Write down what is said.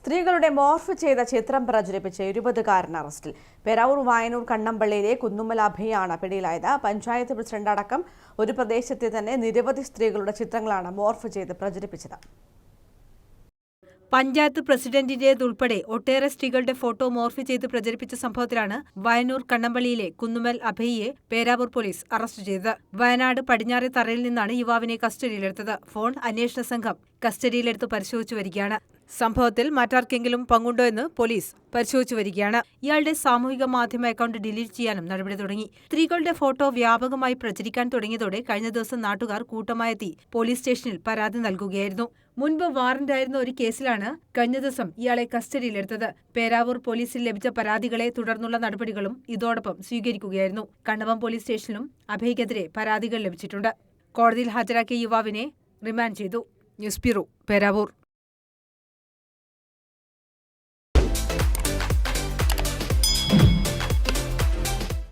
സ്ത്രീകളുടെ മോർഫ് ചെയ്ത ചിത്രം പ്രചരിപ്പിച്ച് 20കാരൻ അറസ്റ്റിൽ. പേരാവൂർ വായനൂർ കണ്ണമ്പള്ളിയിലെ കുന്നുമ്മൽ അഭയാണ് പിടിയിലായത്. പഞ്ചായത്ത് പ്രസിഡന്റ് അടക്കം ഒരു പ്രദേശത്തെ തന്നെ നിരവധി സ്ത്രീകളുടെ ചിത്രങ്ങളാണ് മോർഫ് ചെയ്ത് പ്രചരിപ്പിച്ചത്. പഞ്ചായത്ത് പ്രസിഡന്റിന്റേതുൾപ്പെടെ ഒട്ടേറെ സ്ത്രീകളുടെ ഫോട്ടോ മോർഫ് ചെയ്ത് പ്രചരിപ്പിച്ച സംഭവത്തിലാണ് വയനൂർ കണ്ണമ്പള്ളിയിലെ കുന്നുമ്മൽ അഭയെ പേരാവൂർ പോലീസ് അറസ്റ്റ് ചെയ്തത്. വയനാട് പടിഞ്ഞാറെ തറയിൽ നിന്നാണ് യുവാവിനെ കസ്റ്റഡിയിലെടുത്തത്. ഫോൺ അന്വേഷണ സംഘം കസ്റ്റഡിയിലെടുത്ത് പരിശോധിച്ചു വരികയാണ്. സംഭവത്തിൽ മറ്റാർക്കെങ്കിലും പങ്കുണ്ടോ എന്ന് പോലീസ് പരിശോധിച്ചു വരികയാണ്. ഇയാളുടെ സാമൂഹിക മാധ്യമ അക്കൗണ്ട് ഡിലീറ്റ് ചെയ്യാനും നടപടി തുടങ്ങി. സ്ത്രീകളുടെ ഫോട്ടോ വ്യാപകമായി പ്രചരിക്കാൻ തുടങ്ങിയതോടെ കഴിഞ്ഞ ദിവസം നാട്ടുകാർ കൂട്ടമായെത്തി പോലീസ് സ്റ്റേഷനിൽ പരാതി നൽകുകയായിരുന്നു. മുൻപ് വാറന്റായിരുന്ന ഒരു കേസിലാണ് കഴിഞ്ഞ ദിവസം ഇയാളെ കസ്റ്റഡിയിലെടുത്തത്. പേരാവൂർ പോലീസിൽ ലഭിച്ച പരാതികളെ തുടർന്നുള്ള നടപടികളും ഇതോടൊപ്പം സ്വീകരിക്കുകയായിരുന്നു. കണ്ണവം പോലീസ് സ്റ്റേഷനിലും അഭയ്ക്കെതിരെ പരാതികൾ ലഭിച്ചിട്ടുണ്ട്. കോടതിയിൽ ഹാജരാക്കിയ യുവാവിനെ റിമാൻഡ് ചെയ്തു. News bureau, Peravoor.